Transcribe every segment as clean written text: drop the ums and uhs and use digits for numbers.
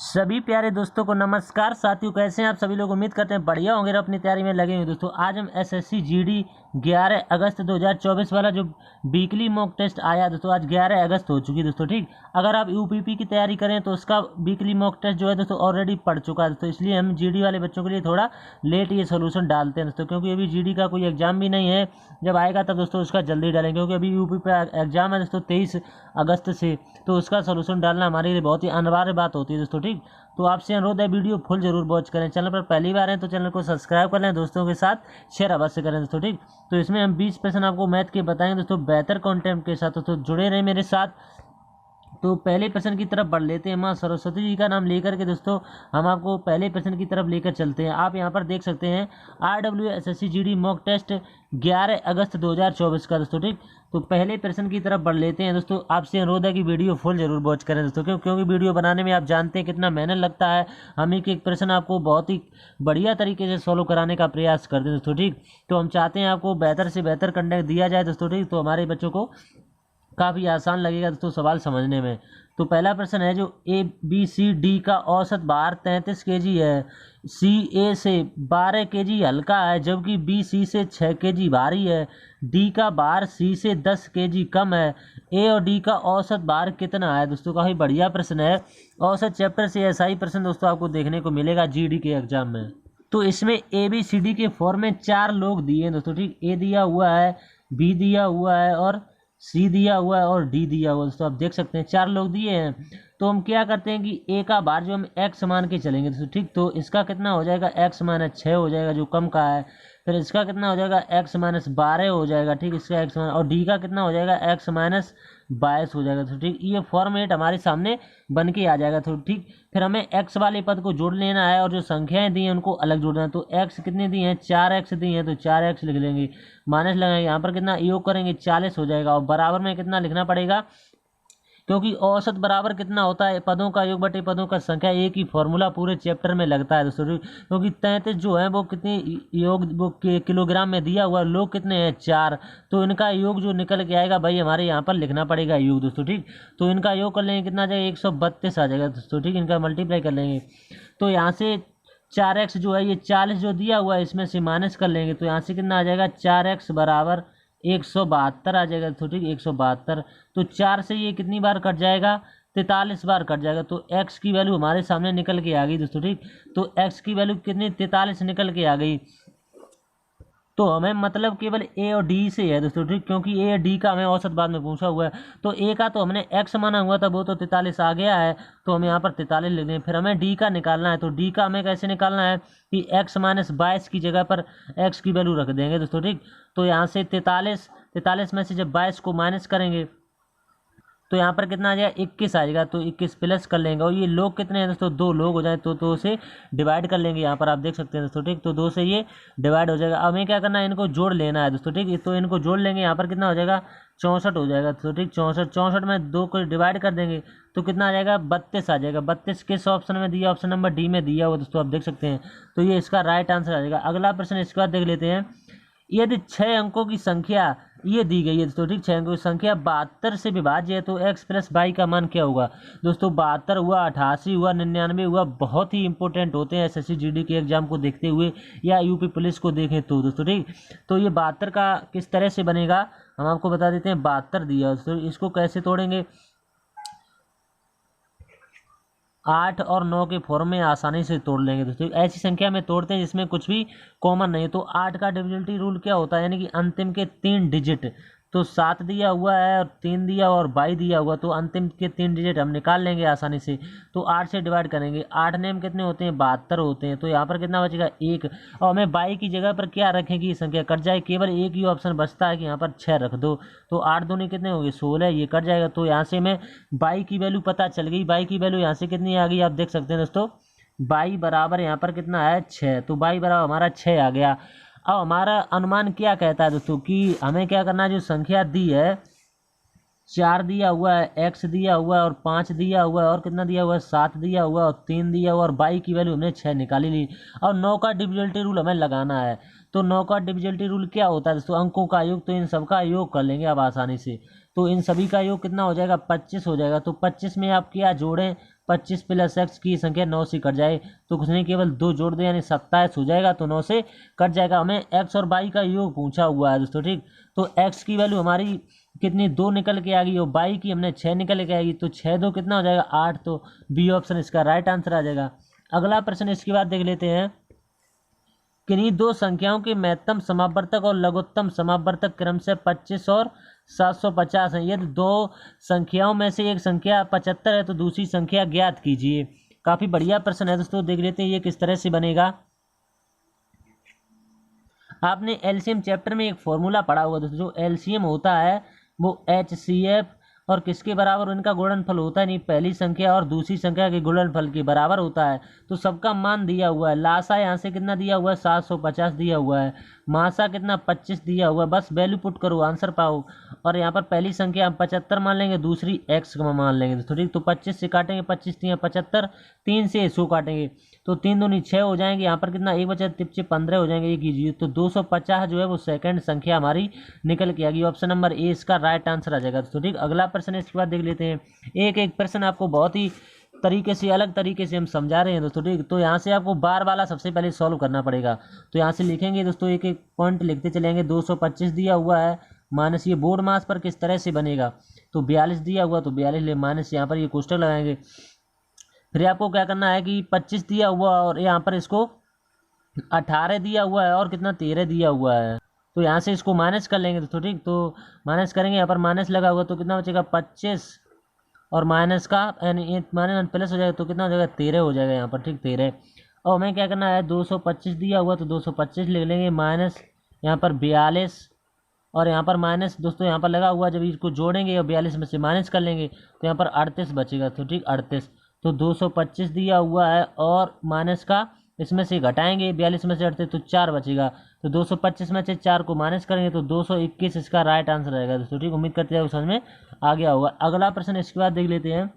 सभी प्यारे दोस्तों को नमस्कार। साथियों, कैसे हैं आप सभी लोग? उम्मीद करते हैं बढ़िया होंगे और अपनी तैयारी में लगे हुए। दोस्तों आज हम एसएससी जीडी 11 अगस्त 2024 वाला जो वीकली मॉक टेस्ट आया, दोस्तों आज 11 अगस्त हो चुकी है दोस्तों। ठीक, अगर आप यूपीपी की तैयारी करें तो उसका वीकली मॉक टेस्ट जो है दोस्तों ऑलरेडी पढ़ चुका है दोस्तों। इसलिए हम जीडी वाले बच्चों के लिए थोड़ा लेट ये सोल्यूशन डालते हैं दोस्तों, क्योंकि अभी जीडी का कोई एग्जाम भी नहीं है। जब आएगा तब दोस्तों उसका जल्दी डालेंगे, क्योंकि अभी यूपी पे एग्जाम है दोस्तों 23 अगस्त से, तो उसका सोल्यूशन डालना हमारे लिए बहुत ही अनिवार्य बात होती है दोस्तों। ठीक, तो आपसे अनुरोध है वीडियो फुल जरूर वॉच करें। चैनल पर पहली बार हैं तो चैनल को सब्सक्राइब कर लें, दोस्तों के साथ शेयर अवश्य करें दोस्तों। ठीक, तो इसमें हम 20 क्वेश्चन आपको मैथ के बताएंगे दोस्तों, बेहतर कंटेंट के साथ। तो जुड़े रहें मेरे साथ। तो पहले प्रश्न की तरफ बढ़ लेते हैं। माँ सरस्वती जी का नाम लेकर के दोस्तों हम आपको पहले प्रश्न की तरफ लेकर चलते हैं। आप यहाँ पर देख सकते हैं RWSSC GD मॉक टेस्ट 11 अगस्त 2024 का दोस्तों। ठीक, तो पहले प्रश्न की तरफ बढ़ लेते हैं दोस्तों। आपसे अनुरोध है कि वीडियो फुल जरूर वॉच करें दोस्तों, क्योंकि वीडियो बनाने में आप जानते हैं कितना मेहनत लगता है। हम एक प्रश्न आपको बहुत ही बढ़िया तरीके से सॉल्व कराने का प्रयास करते हैं दोस्तों। ठीक, तो हम चाहते हैं आपको बेहतर से बेहतर कंटेंट दिया जाए दोस्तों। ठीक, तो हमारे बच्चों को काफ़ी आसान लगेगा दोस्तों सवाल समझने में। तो पहला प्रश्न है जो ABCD का औसत भार 33 kg है, CA से 12 kg हल्का है, जबकि BC से 6 kg भारी है, D का भार C से 10 kg कम है। A और D का औसत भार कितना है? दोस्तों काफ़ी बढ़िया प्रश्न है। औसत चैप्टर से ऐसा ही प्रश्न दोस्तों आपको देखने को मिलेगा GD के एग्जाम में। तो इसमें ABCD के फॉर्म में 4 लोग दिए हैं दोस्तों। ठीक, A दिया हुआ है, B दिया हुआ है और C दिया हुआ है और D दिया हुआ है दोस्तों। आप देख सकते हैं 4 लोग दिए हैं। तो हम क्या करते हैं कि A का भार जो हम x मान के चलेंगे दोस्तों। ठीक, तो इसका कितना हो जाएगा x - 6 हो जाएगा जो कम का है। फिर इसका कितना हो जाएगा x - 12 हो जाएगा। ठीक, इसका x और D का कितना हो जाएगा x - 22 हो जाएगा। तो ठीक, ये फॉर्मेट हमारे सामने बन के आ जाएगा। तो ठीक, फिर हमें x वाले पद को जोड़ लेना है और जो संख्याएं दी हैं उनको अलग जोड़ना है। तो x कितनी दी हैं? 4x दी हैं, तो 4x लिख लेंगे। माइनस लगाएंगे, यहाँ पर कितना योग करेंगे 40 हो जाएगा। और बराबर में कितना लिखना पड़ेगा, क्योंकि औसत बराबर कितना होता है? पदों का योग बटे पदों का संख्या। एक ही फॉर्मूला पूरे चैप्टर में लगता है दोस्तों। क्योंकि 33 जो है वो कितनी योग वो किलोग्राम में दिया हुआ, लोग कितने हैं? 4, तो इनका योग जो निकल के आएगा भाई हमारे यहाँ पर लिखना पड़ेगा योग दोस्तों। ठीक, तो इनका योग कर लेंगे, कितना आ जाएगा? 132 आ जाएगा दोस्तों। ठीक, इनका मल्टीप्लाई कर लेंगे तो यहाँ से 4x जो है ये 40 जो दिया हुआ है इसमें से माइनस कर लेंगे, तो यहाँ से कितना आ जाएगा? 4x बराबर 172 आ जाएगा दोस्तों। ठीक, 172। तो 4 से ये कितनी बार कट जाएगा? 43 बार कट जाएगा। तो x की वैल्यू हमारे सामने निकल के आ गई दोस्तों। ठीक, तो x की वैल्यू कितनी? 43 निकल के आ गई। तो हमें मतलब केवल A और D से है दोस्तों। ठीक, क्योंकि A और D का हमें औसत बाद में पूछा हुआ है। तो A का तो हमने x माना हुआ था, वो तो 43 आ गया है, तो हम यहाँ पर 43 लिख दें। फिर हमें D का निकालना है, तो D का हमें कैसे निकालना है कि x - 22 की जगह पर x की वैल्यू रख देंगे दोस्तों। ठीक, तो यहाँ से 43 में से जब 22 को माइनस करेंगे तो यहाँ पर कितना आ जाएगा? 21 आ जाएगा। तो 21 प्लस कर लेंगे। और ये लोग कितने हैं दोस्तों? 2 लोग हो जाए तो 2 से डिवाइड कर लेंगे। यहाँ पर आप देख सकते हैं दोस्तों। ठीक, तो 2 से ये डिवाइड हो जाएगा। अब हमें क्या करना है? इनको जोड़ लेना है दोस्तों। ठीक, तो इनको जोड़ लेंगे। यहाँ पर कितना हो जाएगा? 64 हो जाएगा। तो ठीक, 64 में 2 को डिवाइड कर देंगे तो कितना आ जाएगा? 32 आ जाएगा। 32 किस ऑप्शन में दिया? ऑप्शन नंबर D में दिया हुआ दोस्तों, आप देख सकते हैं। तो ये इसका राइट आंसर आ जाएगा। अगला प्रश्न इसके बाद देख लेते हैं। यदि 6 अंकों की संख्या ये दी गई है दोस्तों। ठीक, 6 अंकों की संख्या 72 से विभाज्य है तो x + y का मान क्या होगा? दोस्तों 72 हुआ, 88 हुआ, 99 हुआ, बहुत ही इंपॉर्टेंट होते हैं SSC GD के एग्जाम को देखते हुए या यूपी पुलिस को देखें तो दोस्तों। ठीक, तो ये 72 का किस तरह से बनेगा हम आपको बता देते हैं। 72 दिया दोस्तों, इसको कैसे तोड़ेंगे? 8 और 9 के फॉर्म में आसानी से तोड़ लेंगे दोस्तों। ऐसी संख्या में तोड़ते हैं जिसमें कुछ भी कॉमन नहीं है। तो 8 का डिविजिबिलिटी रूल क्या होता है? यानी कि अंतिम के 3 डिजिट। तो 7 दिया हुआ है और 3 दिया और 22 दिया हुआ, तो अंतिम के 3 डिजिट हम निकाल लेंगे आसानी से। तो 8 से डिवाइड करेंगे। 8 नेम कितने होते हैं? 72 होते हैं। तो यहाँ पर कितना बचेगा? 1। और हमें 22 की जगह पर क्या रखें कि संख्या कट जाए? केवल एक ही ऑप्शन बचता है कि यहाँ पर 6 रख दो। तो 8 दूनी कितने हो गए? 16, ये कट जाएगा। तो यहाँ से हमें 22 की वैल्यू पता चल गई। 22 की वैल्यू यहाँ से कितनी आ गई आप देख सकते हैं दोस्तों। 22 बराबर यहाँ पर कितना है? 6। तो 22 बराबर हमारा 6 आ गया। अब हमारा अनुमान क्या कहता है दोस्तों कि हमें क्या करना है? जो संख्या दी है 4 दिया हुआ है, x दिया हुआ है और 5 दिया हुआ है और कितना दिया हुआ है? 7 दिया हुआ है और 3 दिया हुआ है और 22 की वैल्यू हमने 6 निकाली ली। और 9 का डिविजिबिलिटी रूल हमें लगाना है। तो 9 का डिविजिबिलिटी रूल क्या होता है दोस्तों? अंकों का योग। तो इन सब का योग कर लेंगे अब आसानी से। तो इन सभी का योग कितना हो जाएगा? 25 हो जाएगा। तो 25 में आप क्या जोड़ें? 25 प्लस x की संख्या 9 से कट जाए तो कुछ नहीं, केवल 2 जोड़ दे यानी 27 हो जाएगा, तो 9 से कट जाएगा। हमें x और y का योग पूछा हुआ है दोस्तों, ठीक। तो x की वैल्यू हमारी कितनी 2 निकल के आ गई और y की हमने 6 निकल के आएगी, तो 6 2 कितना हो जाएगा 8, तो बी ऑप्शन इसका राइट आंसर आ जाएगा। अगला प्रश्न इसके बाद देख लेते हैं। किन्हीं दो संख्याओं के महत्तम समावर्तक और लघुत्तम समावर्तक क्रम से 25 और 750 है। यदि दो संख्याओं में से एक संख्या 75 है तो दूसरी संख्या ज्ञात कीजिए। काफी बढ़िया प्रश्न है दोस्तों, देख लेते हैं ये किस तरह से बनेगा। आपने एलसीएम चैप्टर में एक फॉर्मूला पढ़ा हुआ दोस्तों, जो एलसीएम होता है वो HCF और किसके बराबर, उनका गुणनफल होता है नहीं, पहली संख्या और दूसरी संख्या के गुणनफल के बराबर होता है। तो सबका मान दिया हुआ है, लासा यहाँ से कितना दिया हुआ है 750 दिया हुआ है, मासा कितना 25 दिया हुआ है, बस वैल्यू पुट करो आंसर पाओ। और यहाँ पर पहली संख्या हम 75 मान लेंगे, दूसरी x का मान लेंगे दोस्तों, ठीक। तो 25 से काटेंगे, 25 3 75, 3 से 100 काटेंगे तो 3 दूनी 6 हो जाएंगे। यहाँ पर कितना एक बचा, तिप्चे 15 हो जाएंगे, ये कीजिए तो 250 जो है वो सेकंड संख्या हमारी निकल के आ गई। ऑप्शन नंबर ए इसका राइट आंसर आ जाएगा दोस्तों, ठीक। अगला प्रश्न इसके बाद देख लेते हैं। एक एक प्रश्न आपको बहुत ही तरीके से, अलग तरीके से हम समझा रहे हैं दोस्तों, ठीक। तो यहाँ से आपको बार वाला सबसे पहले सॉल्व करना पड़ेगा। तो यहाँ से लिखेंगे दोस्तों, एक एक पॉइंट लिखते चलेंगे। 225 दिया हुआ है माइनस ये बोर्ड मास पर किस तरह से बनेगा, तो 42 दिया हुआ तो 42 ले माइनस यहाँ पर ये कोष्टक लगाएंगे। फिर आपको क्या करना है कि 25 दिया हुआ और यहाँ पर इसको 18 दिया हुआ है और कितना 13 दिया हुआ है, तो यहाँ से इसको माइनस कर लेंगे दोस्तों, ठीक। तो माइनस करेंगे, यहाँ पर माइनस लगा हुआ तो कितना बचेगा 25 और माइनस का यानी माइनस प्लस हो जाएगा तो कितना हो जाएगा 13 हो जाएगा यहाँ पर, ठीक 13। और हमें क्या करना है 225 दिया हुआ तो 225 लिख लेंगे माइनस यहाँ पर 42 और यहाँ पर माइनस दोस्तों यहाँ पर लगा हुआ, जब इसको जोड़ेंगे और 42 में से माइनस कर लेंगे तो यहाँ पर 38 बचेगा, तो ठीक 38। तो 225 दिया हुआ है और माइनस का इसमें से घटाएंगे 42 में से 38 तो 4 बचेगा, तो 225 में से 4 को माइनस करेंगे तो 221 इसका राइट आंसर रहेगा दोस्तों, ठीक। उम्मीद करते हैं समझ में आ गया होगा। अगला प्रश्न इसके बाद देख लेते हैं।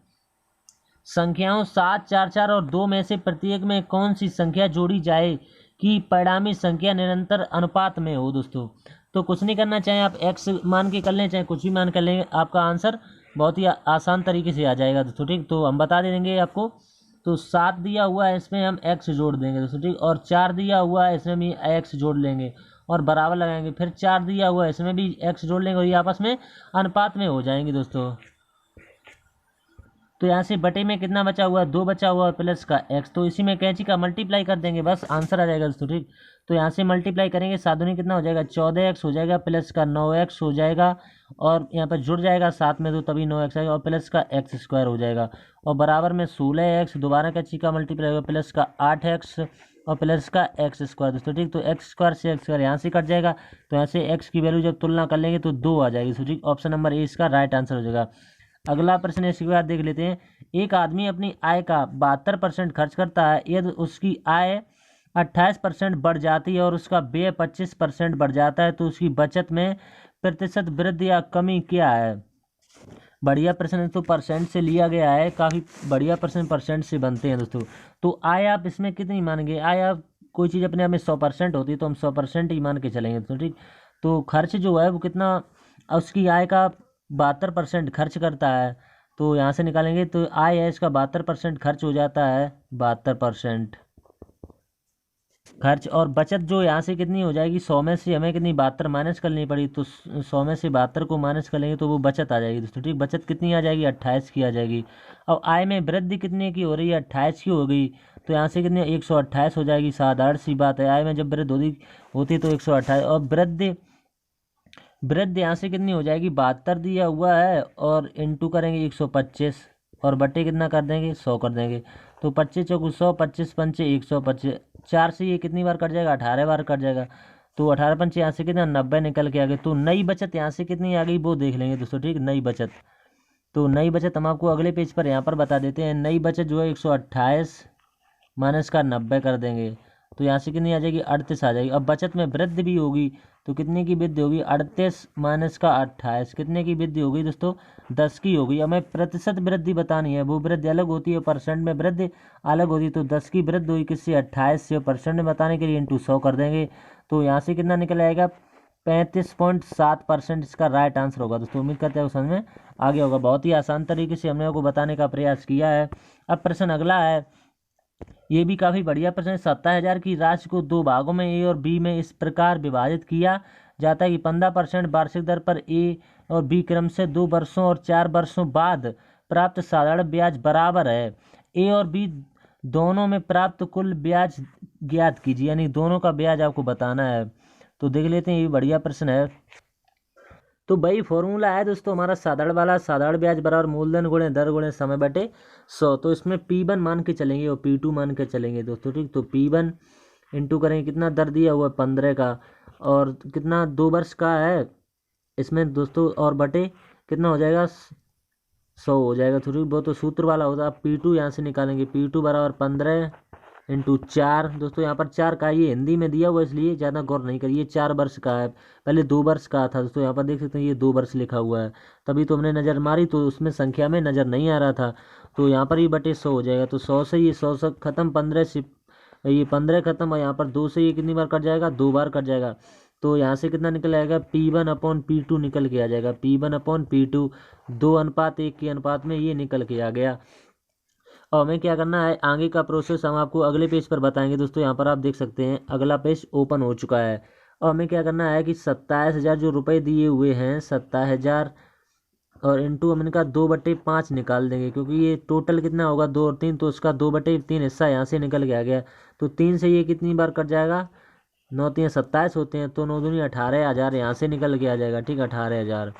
संख्याओं 7 4 4 और 2 में से प्रत्येक में कौन सी संख्या जोड़ी जाए कि परिणामी संख्या निरंतर अनुपात में हो दोस्तों। तो कुछ नहीं करना, चाहे आप x मान के कर लें चाहे कुछ भी मान कर लेंगे, आपका आंसर बहुत ही आसान तरीके से आ जाएगा दोस्तों, ठीक। तो हम बता देंगे आपको। तो 7 दिया हुआ है इसमें हम x जोड़ देंगे दोस्तों, ठीक। और 4 दिया हुआ है इसमें भी x जोड़ लेंगे और बराबर लगाएंगे। फिर 4 दिया हुआ है इसमें भी x जोड़ लेंगे और ये आपस में अनुपात में हो जाएंगे दोस्तों। तो यहाँ से बटे में कितना बचा हुआ है 2 बचा हुआ है प्लस का x, तो इसी में कैंची का मल्टीप्लाई कर देंगे, बस आंसर आ जाएगा दोस्तों, ठीक। तो यहाँ से मल्टीप्लाई करेंगे, 7 दूनी कितना हो जाएगा 14x हो जाएगा, प्लस का 9x हो जाएगा और यहाँ पर जुड़ जाएगा 7 में तो तभी 9x आएगा और प्लस का x स्क्वायर हो जाएगा और बराबर में 16x, दोबारा कैंची का मल्टीप्लाई होगा प्लस का 8x और प्लस का एक्स स्क्वायर दोस्तों, ठीक। तो एक्स स्क्वायर से एक्स स्क्वायर यहाँ से कट जाएगा, तो यहाँ से एक्स की वैल्यू जब तुलना कर लेंगे तो 2 आ जाएगी दोस्तों, ठीक। ऑप्शन नंबर ए इसका राइट आंसर हो जाएगा। अगला प्रश्न इसके बाद देख लेते हैं। एक आदमी अपनी आय का 72% खर्च करता है, यदि उसकी आय 28% बढ़ जाती है और उसका व्यय 25% बढ़ जाता है तो उसकी बचत में प्रतिशत वृद्धि या कमी क्या है। बढ़िया प्रश्न है, तो परसेंट से लिया गया है, काफ़ी बढ़िया प्रश्न परसेंट से बनते हैं दोस्तों। तो आय आप इसमें कितनी मानेंगे, आय आप कोई चीज़ अपने आप में 100% होती है तो हम 100% ही मान के चलेंगे दोस्तों, ठीक। तो खर्च जो है वो कितना, उसकी आय का 72% खर्च करता है, तो यहाँ से निकालेंगे तो आय है इसका 72% खर्च हो जाता है, 72% खर्च। और बचत जो यहाँ से कितनी हो जाएगी 100 में से हमें कितनी 72 माइनस करनी पड़ी, तो 100 में से 72 को माइनस कर लेंगे तो वो बचत आ जाएगी दोस्तों, ठीक। बचत कितनी आ जाएगी 28 की आ जाएगी। अब आय में वृद्धि कितने की हो रही है 28 की हो गई, तो यहाँ से कितनी 128 हो जाएगी, साधारण सी बात है। आय में जब वृद्धि होती तो 128 और वृद्धि यहाँ से कितनी हो जाएगी 72 दिया हुआ है और इंटू करेंगे 125 और बटे कितना कर देंगे 100 कर देंगे, तो 25 चौको 100, 25 पंचे 125, 4 से ये कितनी बार कट जाएगा 18 बार कट जाएगा, तो 18 पंचे यहाँ से कितना 90 निकल के आ गए। तो नई बचत यहाँ से कितनी आ गई वो देख लेंगे दोस्तों, ठीक। नई बचत, तो नई बचत हम आपको अगले पेज पर यहाँ पर बता देते हैं। नई बचत जो है 128 माइनस का 90 कर देंगे तो यहाँ से कितनी आ जाएगी 38 आ जाएगी। अब बचत में वृद्धि भी होगी तो कितने की वृद्धि होगी 38 माइनस का 28, कितने की वृद्धि होगी दोस्तों 10 की होगी। हमें प्रतिशत वृद्धि बतानी है, वो वृद्धि अलग होती है, परसेंट में वृद्धि अलग होती है, तो 10 की वृद्धि हुई किससे 28 से, परसेंट में बताने के लिए इंटू 100 कर देंगे, तो यहाँ से कितना निकल आएगा 35.7% इसका राइट आंसर होगा दोस्तों। उम्मीद करते हैं समझ में आ गया होगा। बहुत ही आसान तरीके से हमने आपको बताने का प्रयास किया है। अब प्रश्न अगला है, ये भी काफ़ी बढ़िया प्रश्न है। 27,000 की राशि को दो भागों में ए और बी में इस प्रकार विभाजित किया जाता है कि 15% वार्षिक दर पर ए और बी क्रम से 2 वर्षों और 4 वर्षों बाद प्राप्त साधारण ब्याज बराबर है। ए और बी दोनों में प्राप्त कुल ब्याज ज्ञात कीजिए, यानी दोनों का ब्याज आपको बताना है। तो देख लेते हैं, ये भी बढ़िया प्रश्न है। तो वही फॉर्मूला है दोस्तों हमारा साधारण वाला, साधारण ब्याज बराबर मूलधन गुणे दर गुणे समय बटे 100। तो इसमें P1 मान के चलेंगे और P2 मान के चलेंगे दोस्तों, ठीक। तो P1 इंटू करेंगे, कितना दर दिया हुआ 15 का, और कितना 2 वर्ष का है इसमें दोस्तों, और बटे कितना हो जाएगा 100 हो जाएगा। थोड़ी वो तो सूत्र वाला होता है। P2 यहाँ से निकालेंगे, P2 बराबर 15 इंटू 4 दोस्तों, यहाँ पर 4 का, ये हिंदी में दिया हुआ इसलिए ज़्यादा गौर नहीं करिए। 4 वर्ष का है, पहले 2 वर्ष का था दोस्तों। यहाँ पर देख सकते हैं ये 2 वर्ष लिखा हुआ है, तभी तो हमने नज़र मारी तो उसमें संख्या में नज़र नहीं आ रहा था। तो यहाँ पर ये बटे 100 हो जाएगा। तो 100 से ये 100 से खत्म, 15 से ये 15 खत्म, और यहाँ पर 2 से ये कितनी बार कट जाएगा, 2 बार कट जाएगा। तो यहाँ से कितना निकल आएगा, P1 अपॉन P2 निकल के आ जाएगा। P1 अपॉन P2 2:1 के अनुपात में ये निकल के आ गया। और हमें क्या करना है, आगे का प्रोसेस हम आपको अगले पेज पर बताएंगे दोस्तों। यहाँ पर आप देख सकते हैं अगला पेज ओपन हो चुका है। और हमें क्या करना है कि 27,000 जो रुपए दिए हुए हैं, 27,000 और इंटू हमने कहा 2/5 निकाल देंगे, क्योंकि ये टोटल कितना होगा 2 और 3, तो उसका 2/3 हिस्सा यहाँ से निकल के आ गया। तो 3 से ये कितनी बार कट जाएगा, 9 3 27 होते हैं, तो 9 दूनी 18,000 यहाँ से निकल के आ जाएगा, ठीक। 18,000।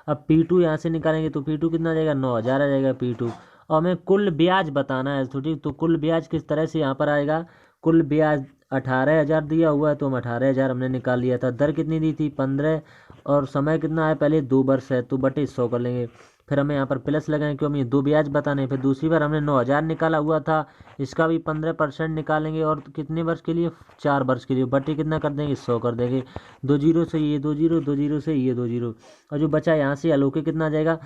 अब P2 यहाँ से निकालेंगे तो P2 कितना आ जाएगा, 9,000 आ जाएगा P2। और हमें कुल ब्याज बताना है तो ठीक। तो कुल ब्याज किस तरह से यहाँ पर आएगा, कुल ब्याज 18,000 दिया हुआ है, तो हम 18,000 हमने निकाल लिया था। दर कितनी दी थी 15, और समय कितना है, पहले 2 वर्ष है, तो बटे 100 कर लेंगे। फिर हमें यहाँ पर प्लस लगाएंगे क्यों, हमें 2 ब्याज बताने। फिर दूसरी बार हमने 9,000 निकाला हुआ था, इसका भी 15% निकालेंगे, और कितने वर्ष के लिए, 4 वर्ष के लिए, बटे कितना कर देंगे, 100 कर देंगे। 2 जीरो से ये 2 जीरो, 2 जीरो से ये 2 जीरो, और जो बचा यहाँ से अलोके कितना आ जाएगा,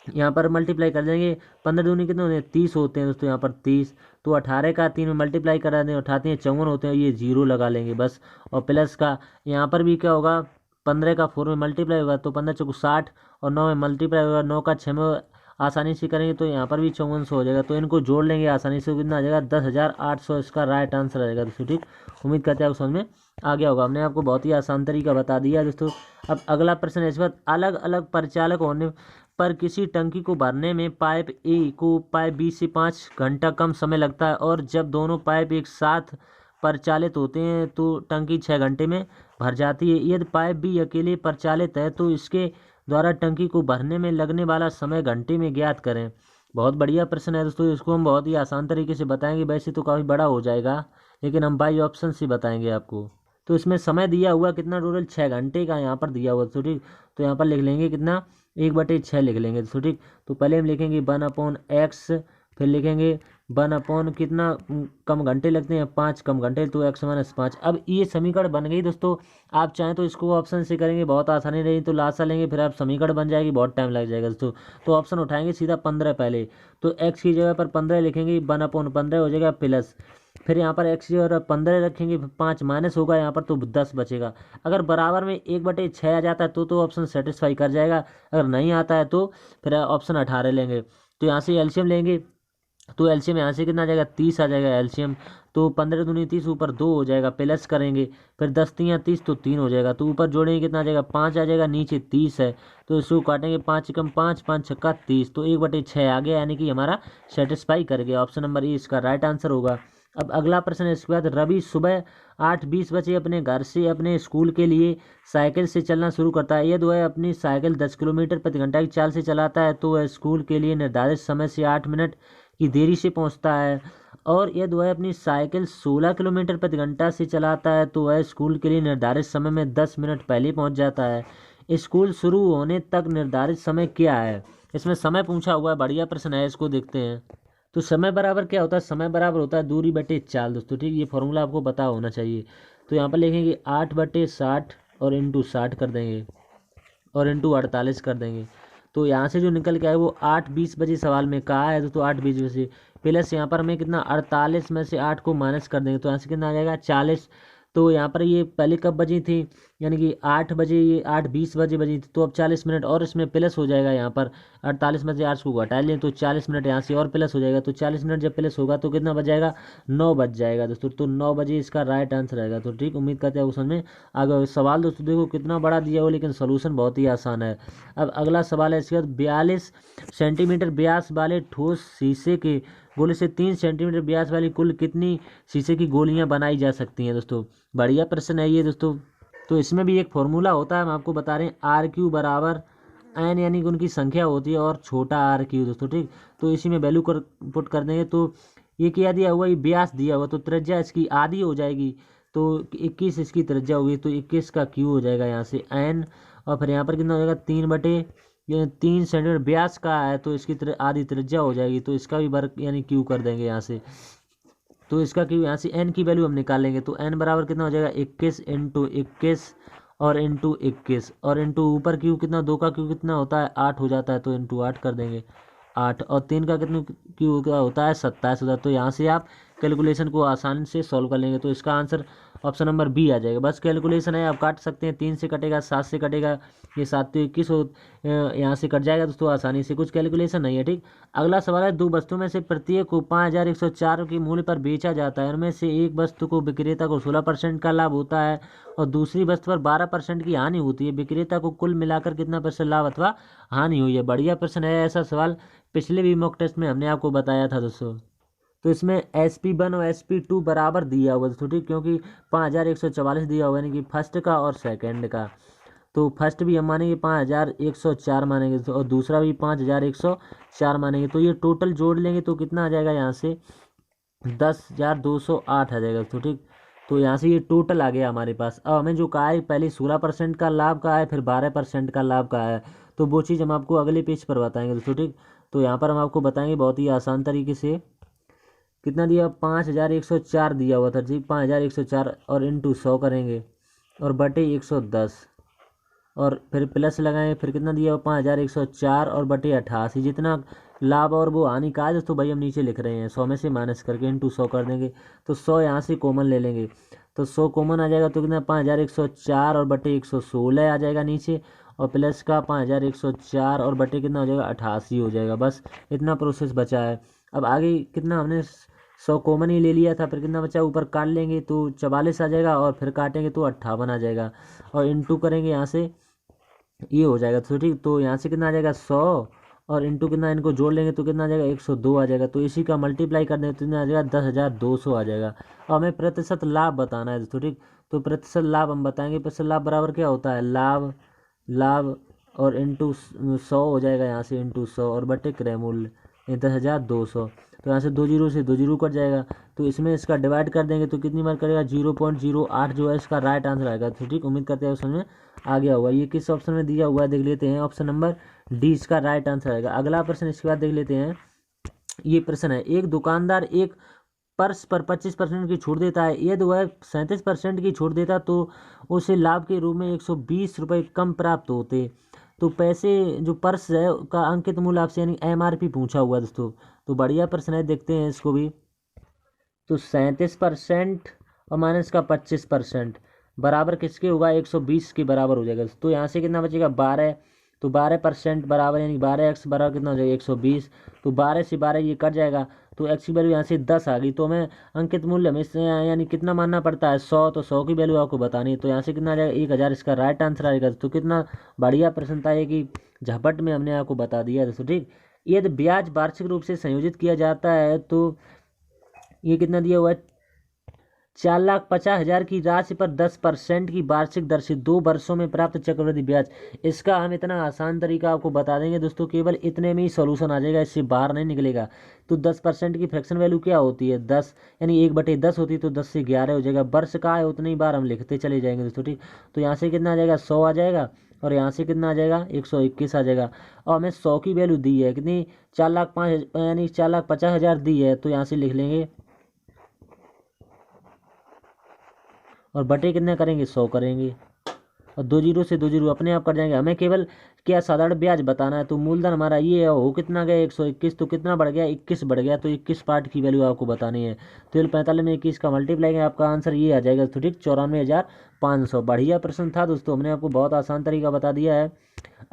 यहाँ पर मल्टीप्लाई कर देंगे। 15 दूनी कितने होते हैं, 30 होते हैं दोस्तों, यहाँ पर 30। तो 18 का 3 में मल्टीप्लाई करा दें, 18 54 होते हैं, ये 0 लगा लेंगे बस। और प्लस का यहाँ पर भी क्या होगा, 15 का 4 में मल्टीप्लाई होगा तो 15 चौको 60, और 9 में मल्टीप्लाई होगा, 9 का 6 में आसानी से करेंगे तो यहाँ पर भी 5400 हो जाएगा। तो इनको जोड़ लेंगे आसानी से, कितना आ जाएगा 10,800 इसका राइट आंसर आ जाएगा दोस्तों, ठीक। उम्मीद करते हैं आपको समझ में आ गया होगा। हमने आपको बहुत ही आसान तरीका बता दिया दोस्तों। अब अगला प्रश्न है, इस बात अलग अलग परिचालक होने पर किसी टंकी को भरने में पाइप ए को पाइप बी से 5 घंटा कम समय लगता है, और जब दोनों पाइप एक साथ परिचालित होते हैं तो टंकी 6 घंटे में भर जाती है। यदि पाइप बी अकेले परिचालित है तो इसके द्वारा टंकी को भरने में लगने वाला समय घंटे में ज्ञात करें। बहुत बढ़िया प्रश्न है दोस्तों, इसको हम बहुत ही आसान तरीके से बताएंगे। वैसे तो काफ़ी बड़ा हो जाएगा, लेकिन हम बाई ऑप्शन से बताएंगे आपको। तो इसमें समय दिया हुआ कितना, टोटल 6 घंटे का यहाँ पर दिया हुआ तो ठीक। तो यहाँ पर लिख लेंगे कितना, 1/6 लिख लेंगे तो ठीक। तो पहले हम लिखेंगे 1/x, फिर लिखेंगे 1 कितना कम घंटे लगते हैं, 5 कम घंटे, तो x - 5। अब ये समीकरण बन गई दोस्तों। आप चाहें तो इसको ऑप्शन से करेंगे, बहुत आसानी रही तो लासा लेंगे, फिर आप समीकरण बन जाएगी, बहुत टाइम लग जाएगा दोस्तों। तो ऑप्शन उठाएंगे सीधा 15 पहले, तो x की जगह पर 15 लिखेंगे, 1/15 हो जाएगा प्लस, फिर यहाँ पर x की जगह 15 रखेंगे, 5 माइनस होगा यहाँ पर, तो 10 बचेगा। अगर बराबर में 1/6 आ जाता है तो ऑप्शन सेटिस्फाई कर जाएगा, अगर नहीं आता है तो फिर ऑप्शन 18 लेंगे। तो यहाँ से एलसीएम लेंगे, तो एलसीएम यहाँ से कितना आ जाएगा, 30 आ जाएगा एलसीएम। तो 15 दूनी 30, ऊपर 2 हो जाएगा, प्लस करेंगे, फिर 10 3 30, तो 3 हो जाएगा। तो ऊपर जोड़ेंगे कितना आ जाएगा, 5 आ जाएगा, नीचे 30 है, तो इसको काटेंगे, 5 कम 5, 5 छक्का 30, तो 1/6 आ गया, यानी कि हमारा सेटिस्फाई कर गया। ऑप्शन नंबर ए इसका राइट आंसर होगा। अब अगला प्रश्न है, इसके बाद रवि सुबह 8:20 बजे अपने घर से अपने स्कूल के लिए साइकिल से चलना शुरू करता है। यदि वह अपनी साइकिल 10 किलोमीटर प्रति घंटा की चाल से चलाता है तो वह स्कूल के लिए निर्धारित समय से 8 मिनट की देरी से पहुंचता है, और यदि वह अपनी साइकिल 16 किलोमीटर प्रति घंटा से चलाता है तो वह स्कूल के लिए निर्धारित समय में 10 मिनट पहले पहुंच जाता है। स्कूल शुरू होने तक निर्धारित समय क्या है। इसमें समय पूछा हुआ है, बढ़िया प्रश्न है, इसको देखते हैं। तो समय बराबर क्या होता है, समय बराबर होता है दूरी बटे चाल दोस्तों, ठीक। ये फॉर्मूला आपको पता होना चाहिए। तो यहाँ पर लिखेंगे 8/60 और इंटू 60 कर देंगे, और इंटू 48 कर देंगे। तो यहाँ से जो निकल के आए वो 8:20 बजे सवाल में कहा है दोस्तों, 8:20 बजे प्लस यहाँ पर हमें कितना 48 में से 8 को माइनस कर देंगे, तो यहाँ से कितना आ जाएगा 40। तो यहाँ पर ये पहले कब बजी थी, यानी कि 8 बजे, ये 8:20 बजे बजी थी। तो अब 40 मिनट और इसमें प्लस हो जाएगा। यहाँ पर 48 में से 8 को घटा लें तो 40 मिनट यहाँ से और प्लस हो जाएगा। तो 40 मिनट जब प्लस होगा तो कितना बज जाएगा, 9 बज जाएगा दोस्तों। तो 9 बजे इसका राइट आंसर रहेगा। तो ठीक, उम्मीद करते हैं क्वेश्चन में आगे। सवाल दोस्तों देखो कितना बड़ा दिया हो, लेकिन सोल्यूशन बहुत ही आसान है। अब अगला सवाल है इसके बाद, 42 सेंटीमीटर व्यास वाले ठोस शीशे के गोले से 3 सेंटीमीटर व्यास वाली कुल कितनी शीशे की गोलियां बनाई जा सकती हैं दोस्तों। बढ़िया प्रश्न है ये दोस्तों। तो इसमें भी एक फॉर्मूला होता है, हम आपको बता रहे हैं, RQ बराबर एन, यानी कि उनकी संख्या होती है, और छोटा RQ दोस्तों। ठीक, तो इसी में वैल्यू पुट कर देंगे। तो ये क्या दिया हुआ, ये व्यास दिया हुआ, तो त्रिज्या इसकी आधी हो जाएगी। तो 21 इसकी त्रिज्या होगी, तो 21 का Q हो जाएगा यहाँ से एन। और फिर यहाँ पर कितना हो जाएगा, 3 सेंटीमीटर व्यास का है, तो इसकी आधी त्रिज्या हो जाएगी। तो इसका भी वर्ग यानी Q कर देंगे यहाँ से। तो इसका Q यहाँ से n की वैल्यू हम निकाल लेंगे। तो n बराबर कितना हो जाएगा, 21 इंटू 21 और इंटू 21 और इंटू ऊपर Q कितना, 2 का Q कितना होता है, 8 हो जाता है। तो इंटू 8 कर देंगे, 8, और 3 का कितना Q का होता है, 27 होता है। तो यहाँ से आप कैलकुलेशन को आसानी से सॉल्व कर लेंगे। तो इसका आंसर ऑप्शन नंबर बी आ जाएगा। बस कैलकुलेशन है, आप काट सकते हैं, 3 से कटेगा, 7 से कटेगा, ये 7 तो 21 हो, यहाँ से कट जाएगा दोस्तों आसानी से, कुछ कैलकुलेशन नहीं है। ठीक, अगला सवाल है, 2 वस्तुओं में से प्रत्येक को 5104 के मूल्य पर बेचा जाता है। उनमें से एक वस्तु को विक्रेता को 16% का लाभ होता है और दूसरी वस्तु पर 12% की हानि होती है। विक्रेता को कुल मिलाकर कितना % लाभ अथवा हानि हुई है। बढ़िया प्रश्न है, ऐसा सवाल पिछले भी मॉक टेस्ट में हमने आपको बताया था दोस्तों। तो इसमें SP1 और SP2 बराबर दिया हुआ दोस्तों। ठीक, क्योंकि 5144 दिया हुआ, यानी कि फर्स्ट का और सेकंड का। तो फर्स्ट भी हम मानेंगे 5104 मानेंगे, और दूसरा भी 5104 मानेंगे। तो ये टोटल जोड़ लेंगे तो कितना आ जाएगा, यहाँ से 10,208 आ जाएगा दोस्तों। ठीक, तो यहाँ से ये टोटल आ गया हमारे पास। अब हमें जो कहा है, पहले 16% का लाभ का है, फिर 12% का लाभ का है। तो वो चीज़ हम आपको अगले पेज पर बताएंगे दोस्तों। ठीक, तो यहाँ पर हम आपको बताएंगे बहुत ही आसान तरीके से। कितना दिया, 5104 दिया हुआ था जी, 5104 और इंटू 100 करेंगे और बटे 110, और फिर प्लस लगाएंगे। फिर कितना दिया हुआ, 5104 और बटे 88, जितना लाभ और वो हानि का है दोस्तों भाई हम नीचे लिख रहे हैं, 100 में से माइनस करके इंटू 100 कर देंगे। तो 100 यहाँ से कॉमन ले लेंगे, तो 100 कॉमन आ जाएगा। तो कितना, 5104 और बटे 116 आ जाएगा नीचे, और प्लस का 5104 और बटे कितना हो जाएगा, 88 हो जाएगा। बस इतना प्रोसेस बचा है। अब आगे कितना, हमने 100 कॉमन ही ले लिया था, फिर कितना बचा, ऊपर काट लेंगे तो 44 आ जाएगा, और फिर काटेंगे तो 58 आ जाएगा, और इंटू करेंगे यहाँ से, ये हो जाएगा। तो ठीक, तो यहाँ से कितना आ जाएगा, 100 और इंटू कितना, इनको जोड़ लेंगे तो कितना आ जाएगा, 102 आ जाएगा। तो इसी का मल्टीप्लाई कर देंगे तो कितना आ जाएगा, 10,200 आ जाएगा। और हमें प्रतिशत लाभ बताना है दोस्तों। ठीक, तो प्रतिशत लाभ हम बताएंगे। प्रतिशत लाभ बराबर क्या होता है, लाभ लाभ और इंटू 100 हो जाएगा, यहाँ से इंटू 100 और बटे क्रय मूल्य 10,200। तो यहाँ से 2 जीरो से 2 जीरो कट जाएगा। तो इसमें इसका डिवाइड कर देंगे तो कितनी बार करेगा, 0.08 जो है इसका राइट आंसर आएगा। तो ठीक, उम्मीद करते हैं उसमें आ गया हुआ। ये किस ऑप्शन में दिया हुआ है देख लेते हैं, ऑप्शन नंबर डी इसका राइट आंसर आएगा। अगला प्रश्न इसके बाद देख लेते हैं। ये प्रश्न है, एक दुकानदार एक पर्स पर 25% की छूट देता है। यदि वह 37% की छूट देता तो उसे लाभ के रूप में 120 रुपये कम प्राप्त होते। तो पैसे जो पर्स है का अंकित मूल्य आपसे यानी MRP पूछा हुआ है दोस्तों। तो बढ़िया प्रश्न है, देखते हैं इसको भी। तो 37% और माइनस का 25% बराबर किसके होगा, 120 के बराबर हो जाएगा। तो यहाँ से कितना बचेगा, 12। तो 12% बराबर यानी 12x बराबर कितना हो जाएगा, 120। तो 12 से 12 ये कट जाएगा, तो x की वैल्यू यहाँ से 10 आ गई। तो हमें अंकित मूल्य हमें यानी कितना मानना पड़ता है, 100। तो 100 की वैल्यू आपको बतानी है। तो यहाँ से कितना आ जाएगा, 1000 इसका राइट आंसर आएगा। तो कितना बढ़िया प्रश्न था ये, कि झपट में हमने आपको बता दिया दोस्तों। ठीक, यदि ब्याज वार्षिक रूप से संयोजित किया जाता है तो ये कितना दिया हुआ है, 4,50,000 की राशि पर 10% की वार्षिक दर से 2 वर्षों में प्राप्त चक्रवृद्धि ब्याज। इसका हम इतना आसान तरीका आपको बता देंगे दोस्तों, केवल इतने में ही सॉल्यूशन आ जाएगा, इससे बाहर नहीं निकलेगा। तो 10% की फ्रैक्शन वैल्यू क्या होती है, 10, यानी 1/10 होती है। तो 10 से 11 हो जाएगा। वर्ष का है उतनी बार हम लिखते चले जाएंगे दोस्तों। ठीक, तो यहाँ से कितना आ जाएगा, 100 आ जाएगा, और यहाँ से कितना आ जाएगा, 121 आ जाएगा। और हमें 100 की वैल्यू दी है कितनी, 4,05,000 यानी 4,50,000 दी है। तो यहाँ से लिख लेंगे, और बटे कितने करेंगे, 100 करेंगे। और 2 जीरो से 2 जीरो अपने आप कट जाएंगे। हमें केवल क्या साधारण ब्याज बताना है। तो मूलधन हमारा ये है, हो कितना गया 121, तो कितना बढ़ गया 21 बढ़ गया, तो 21 पार्ट की वैल्यू आपको बतानी है। तो 45 में 21 का मल्टीप्लाई करेंगे, आपका आंसर ये आ जाएगा। तो ठीक 94,500। बढ़िया प्रश्न था दोस्तों, हमने आपको बहुत आसान तरीका बता दिया है।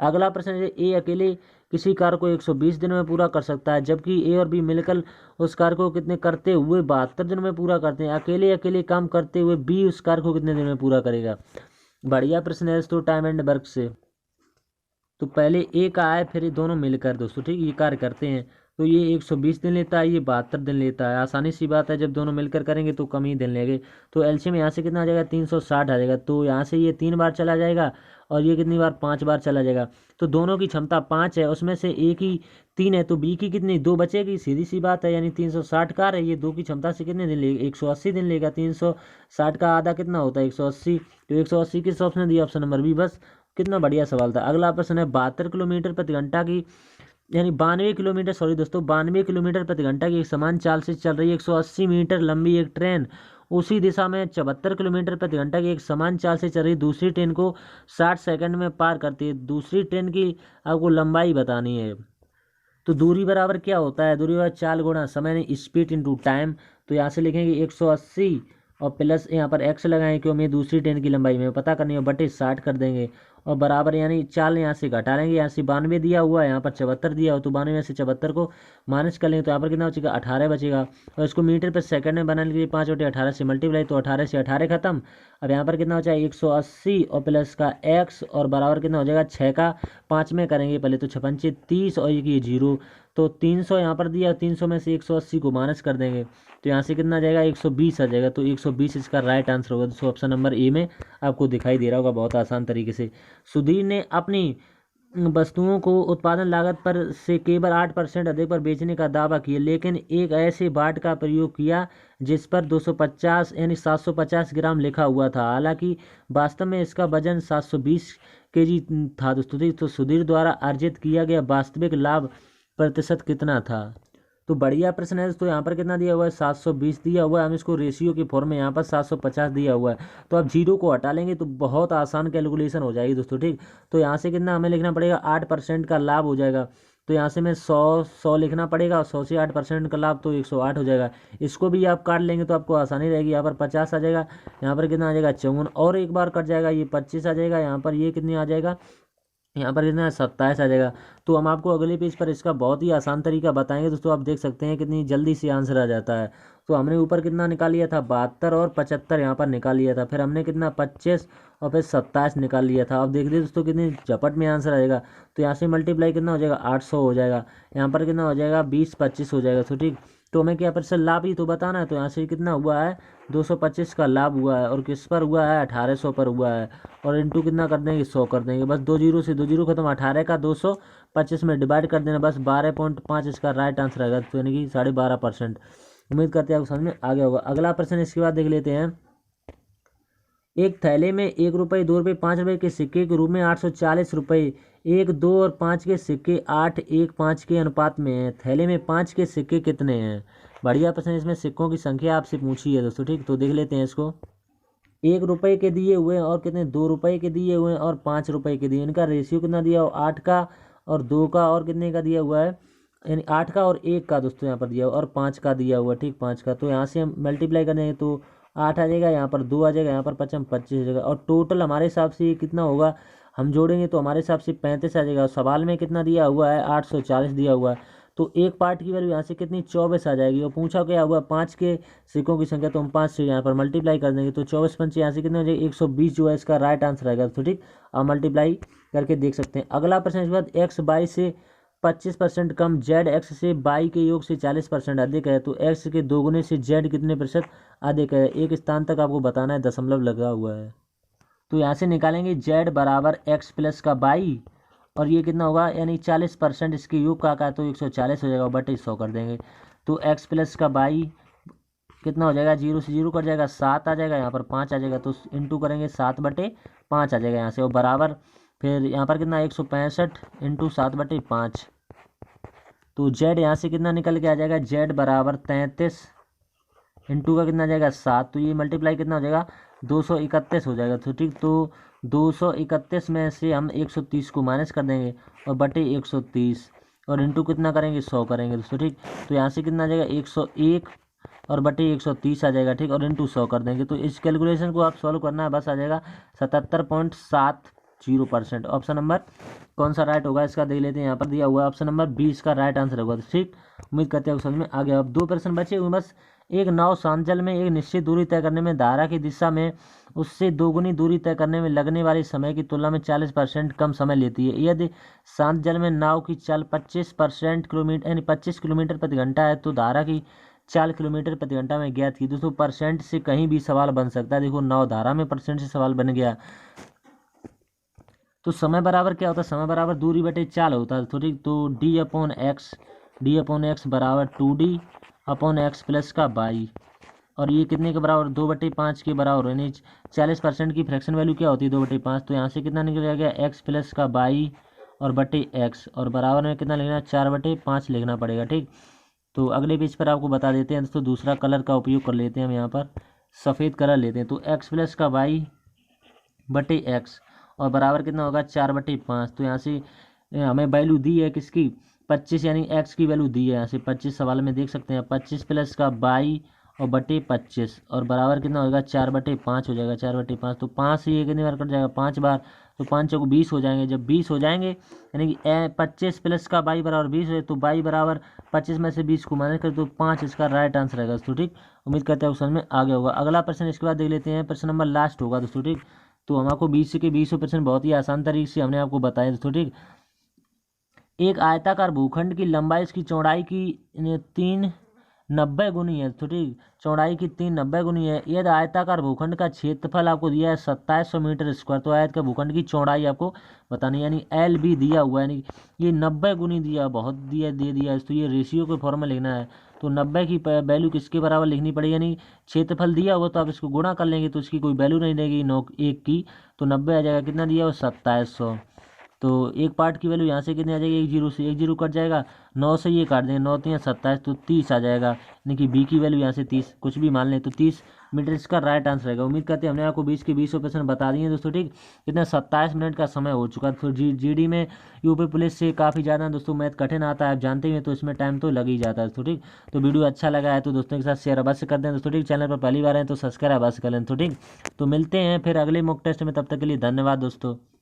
अगला प्रश्न है, ए अकेले किसी कार्य को 120 दिन में पूरा कर सकता है, जबकि ए और बी मिलकर उस कार्य को कितने करते हुए 72 दिन में पूरा करते हैं। अकेले अकेले काम करते हुए बी उस कार्य को कितने दिन में पूरा करेगा। बढ़िया प्रश्न है दोस्तों, टाइम एंड वर्क से। तो पहले ए का आए, फिर ये दोनों मिलकर दोस्तों ठीक ये कार्य करते हैं। तो ये 120 दिन लेता है, ये 72 दिन लेता है। आसानी सी बात है, जब दोनों मिलकर करेंगे तो कम ही दिन लेंगे। तो एलसीएम यहाँ से कितना आ जाएगा 360 आ जाएगा। तो यहाँ से ये 3 बार चला जाएगा और ये कितनी बार 5 बार चला जाएगा। तो दोनों की क्षमता 5 है, उसमें से ए की 3 है, तो बी की कितनी 2 बचेगी। सीधी सी बात है, यानी 360 कार है, ये 2 की क्षमता से कितने दिन लेगा 180 दिन लेगा। 360 का आधा कितना होता है 180। तो 180 किस ऑप्शन दिया, ऑप्शन नंबर बी। बस कितना बढ़िया सवाल था। अगला प्रश्न है, 72 किलोमीटर प्रति घंटा की यानी 92 किलोमीटर, सॉरी दोस्तों 92 किलोमीटर प्रति घंटा की एक समान चाल से चल रही है 180 मीटर लंबी एक ट्रेन उसी दिशा में 74 किलोमीटर प्रति घंटा की एक समान चाल से चल रही दूसरी ट्रेन को 60 सेकंड में पार करती है। दूसरी ट्रेन की आपको लंबाई बतानी है। तो दूरी बराबर क्या होता है, दूरी बराबर चाल गुणा समय नहीं स्पीड इंटू टाइम। तो यहाँ से लिखेंगे 180 और प्लस यहाँ पर एक्स लगाएं, क्यों हमें दूसरी ट्रेन की लंबाई में पता करनी है, बटे 60 कर देंगे। और बराबर यानी चाल यहाँ से घटा लेंगे, यहाँ से 92 दिया हुआ है, यहाँ पर 74 दिया हुआ, तो 92 में से 74 को माइनस कर लेंगे तो यहाँ पर कितना बचेगा 18 बचेगा। और इसको मीटर पर सेकंड में बनाने के लिए 5/18 से मल्टीप्लाई, तो 18 से 18 खत्म। अब यहाँ पर कितना हो जाएगा 180 और प्लस का एक्स और बराबर कितना हो जाएगा 6 का 5 में करेंगे पहले, तो 6×5 30 और ये 0। तो 300 यहाँ पर दिया, 300 में से 180 को माइनस कर देंगे तो यहाँ से कितना आ जाएगा 120 आ जाएगा। तो 120 इसका राइट आंसर होगा। तो ऑप्शन नंबर ए में आपको दिखाई दे रहा होगा बहुत आसान तरीके से। सुधीर ने अपनी वस्तुओं को उत्पादन लागत पर से केवल 8% अधिक पर बेचने का दावा किया, लेकिन एक ऐसे बाट का प्रयोग किया जिस पर 250 यानी 750 ग्राम लिखा हुआ था, हालांकि वास्तव में इसका वजन 720 केजी था दोस्तों। तो सुधीर द्वारा अर्जित किया गया वास्तविक लाभ प्रतिशत कितना था। तो बढ़िया प्रश्न है दोस्तों। यहाँ पर कितना दिया हुआ है 720 दिया हुआ है, हम इसको रेशियो के फॉर्म में यहाँ पर 750 दिया हुआ है। तो अब जीरो को हटा लेंगे तो बहुत आसान कैलकुलेशन हो जाएगी दोस्तों ठीक। तो यहाँ से कितना हमें लिखना पड़ेगा 8% का लाभ हो जाएगा। तो यहाँ से मैं 100 लिखना पड़ेगा, 100 से 8% का लाभ तो 108 हो जाएगा। इसको भी आप काट लेंगे तो आपको आसानी रहेगी। यहाँ पर 50 आ जाएगा, यहाँ पर कितना आ जाएगा 54 और एक बार कट जाएगा, ये 25 आ जाएगा, यहाँ पर ये कितनी आ जाएगा यहाँ पर कितना 27 आ जाएगा। तो हम आपको अगले पेज पर इसका बहुत ही आसान तरीका बताएंगे दोस्तों। आप देख सकते हैं कितनी जल्दी से आंसर आ जाता है। तो हमने ऊपर कितना निकाल लिया था 72 और 75 यहाँ पर निकाल लिया था, फिर हमने कितना 25 और फिर 27 निकाल लिया था। अब देख लीजिए दोस्तों कितनी झपट में आंसर आएगा। तो यहाँ से मल्टीप्लाई कितना हो जाएगा 800 हो जाएगा, यहाँ पर कितना हो जाएगा 20-25 हो जाएगा। तो ठीक, तो हमें क्या प्रतिशत लाभ ही तो बताना है। तो यहाँ से कितना हुआ है 225 का लाभ हुआ है, और किस पर हुआ है 1800 पर हुआ है, और इंटू कितना कर देंगे 100 कर देंगे। बस 2 जीरो से 2 जीरो खत्म, 18 का 225 में डिवाइड कर देना, बस 12.5 इसका राइट आंसर आएगा। तो यानी कि 12.5%। उम्मीद करते हैं आपको समझ में आ गया होगा। अगला प्रश्न इसके बाद देख लेते हैं। एक थैले में 1 रुपये 2 रुपये 5 रुपये के सिक्के के रूप में 840 रुपये 1 2 और 5 के सिक्के 8 1 5 के अनुपात में हैं। थैले में 5 के सिक्के कितने हैं। बढ़िया प्रश्न, इसमें सिक्कों की संख्या आपसे पूछी है दोस्तों ठीक। तो देख लेते हैं इसको। 1 रुपये के दिए हुए हैं और कितने 2 रुपये के दिए हुए हैं और 5 रुपये के दिए, इनका रेशियो कितना दिया हुआ 8 का और 2 का और कितने का दिया हुआ है, यानी 8 का और 1 का दोस्तों यहाँ पर दिया हुआ और 5 का दिया हुआ ठीक 5 का। तो यहाँ से हम मल्टीप्लाई करेंगे तो 8 आ जाएगा, यहाँ पर 2 आ जाएगा, यहाँ पर 5 25 हो जाएगा, और टोटल हमारे हिसाब से ये कितना होगा हम जोड़ेंगे तो हमारे हिसाब से 35 आ जाएगा। सवाल में कितना दिया हुआ है 840 दिया हुआ है। तो एक पार्ट की वैल्यू यहाँ से कितनी 24 आ जाएगी, और पूछा क्या हुआ 5 के सिक्कों की संख्या, तो हम 5 से यहाँ पर मल्टीप्लाई कर देंगे तो 24 पंच यहाँ से कितने हो जाएगा 120 जो है इसका राइट आंसर आएगा। तो ठीक, आप मल्टीप्लाई करके देख सकते हैं। अगला प्रश्न इसके बाद एक्स वाई से 25% कम, जेड एक्स से वाई के योग से 40% अधिक है, तो एक्स के दोगुने से जेड कितने प्रतिशत अधिक है। एक स्थान तक आपको बताना है, दशमलव लगा हुआ है। तो यहाँ से निकालेंगे जेड बराबर एक्स प्लस का वाई, और ये कितना होगा यानी 40% इसके योग का है, तो 140 हो जाएगा, बटे 100 कर देंगे। तो एक्स प्लस का वाई कितना हो जाएगा 0 से 0 कट जाएगा 7 आ जाएगा, यहाँ पर 5 आ जाएगा, तो इंटू करेंगे 7/5 आ जाएगा यहाँ से, और बराबर फिर यहाँ पर कितना 165 इंटू 7/5। तो जेड यहाँ से कितना निकल के आ जाएगा जेड बराबर 33 इंटू का कितना आ जाएगा 7, तो ये मल्टीप्लाई कितना हो जाएगा 231 हो जाएगा। तो ठीक, तो 231 में से हम 130 को माइनस कर देंगे और बटे 130 और इंटू कितना करेंगे, 100 करेंगे दोस्तों। ठीक, तो यहाँ से कितना आ जाएगा, 101 और बटे 130 आ जाएगा। ठीक, और इंटू 100 कर देंगे। तो इस कैलकुलेशन को आप सॉल्व करना है, बस आ जाएगा 77.70%। ऑप्शन नंबर कौन सा राइट होगा इसका देख लेते हैं। यहाँ पर दिया हुआ है ऑप्शन नंबर 20 का राइट आंसर होगा। तो ठीक, उम्मीद करते हैं समझ में आ गया। अब 2 प्रश्न बचे हुए बस। एक नाव शांत जल में एक निश्चित दूरी तय करने में धारा की दिशा में उससे दोगुनी दूरी तय करने में लगने वाले समय की तुलना में 40% कम समय लेती है। यदि शांत जल में नाव की चाल 25% किलोमीटर यानी 25 किलोमीटर प्रति घंटा है तो धारा की 4 किलोमीटर प्रति घंटा में ज्ञात की। दोस्तों परसेंट से कहीं भी सवाल बन सकता है। देखो नाव धारा में परसेंट से सवाल बन गया। तो समय बराबर क्या होता है, समय बराबर दूरी बटे चाल होता है। तो ठीक, तो डी अपॉन एक्स बराबर 2D/x प्लस का बाई, और ये कितने के बराबर, 2/5 के बराबर, यानी 40% की फ्रैक्शन वैल्यू क्या होती है, 2/5। तो यहाँ से कितना निकल गया, एक्स प्लस का बाई और बटे एक्स, और बराबर में कितना लिखना है, 4/5 लिखना पड़ेगा। ठीक, तो अगले पेज पर आपको बता देते हैं दोस्तों, दूसरा कलर का उपयोग कर लेते हैं हम। यहाँ पर सफ़ेद कलर लेते हैं। तो एक्स प्लस का बाई बटे एक्स और बराबर कितना होगा, 4/5। तो यहाँ से हमें वैल्यू दी है किसकी, 25, यानी एक्स की वैल्यू दी है। यहाँ से 25 सवाल में देख सकते हैं, 25 प्लस का बाई और बटे 25 और बराबर कितना होगा, 4/5 हो जाएगा। 4/5 तो 5 से ये कितनी बार कट जाएगा, 5 बार। तो 5 चौको 20 हो जाएंगे। जब 20 हो जाएंगे यानी कि 25 प्लस का बाई बराबर 20 हो जाए, तो बाई बराबर 25 में से 20 को माइनस कर, तो 5 इसका राइट आंसर रहेगा दोस्तों। ठीक, उम्मीद करते हैं समझ में आ गया होगा। अगला प्रश्न इसके बाद देख लेते हैं, प्रश्न नंबर लास्ट होगा दोस्तों। ठीक, तो हम आपको 20 के 20 प्रश्न बहुत ही आसान तरीके से हमने आपको बताया दोस्तों। ठीक, एक आयताकार भूखंड की लंबाई इसकी चौड़ाई की 390 गुनी है। तो ठीक, चौड़ाई की 390 गुनी है। यदि आयताकार भूखंड का क्षेत्रफल आपको दिया है 2700 मीटर स्क्वायर, तो आयत का भूखंड की चौड़ाई आपको बतानी है, यानी एल भी दिया हुआ है, यानी ये 90 गुनी दिया, बहुत दिया दे दिया है। तो ये रेशियो के फॉर्म में लिखना है। तो 90 की वैल्यू किसके बराबर लिखनी पड़ेगी, यानी क्षेत्रफल दिया हुआ तो आप इसको गुणा कर लेंगे तो इसकी कोई वैल्यू नहीं रहेगी 9 1 की, तो 90 आ जाएगा। कितना दिया हुआ, 2700। तो एक पार्ट की वैल्यू यहाँ से कितनी आ जाएगी, 1 जीरो से 1 जीरो कट जाएगा, 9 से ये काट देंगे, 9 3 27, तो 30 आ जाएगा। यानी कि बी की वैल्यू यहाँ से 30 कुछ भी मान लें, तो 30 मीटर इसका राइट आंसर रहेगा। उम्मीद करते हैं हमने आपको 20 के 20 प्रश्न बता दिए दोस्तों। ठीक, कितना 27 मिनट का समय हो चुका है। फिर जीडी में यूपी पुलिस से काफ़ी ज़्यादा दोस्तों मैथ कठिन आता है, आप जानते ही हैं, तो इसमें टाइम तो लग ही जाता है दोस्तों। ठीक, तो वीडियो अच्छा लगा है तो दोस्तों के साथ शेयर अवश्य कर दें दोस्तों। ठीक, चैनल पर पहली बार हैं तो सब्सक्राइब अवश्य कर लें। तो ठीक, तो मिलते हैं फिर अगले मॉक टेस्ट में, तब तक के लिए धन्यवाद दोस्तों।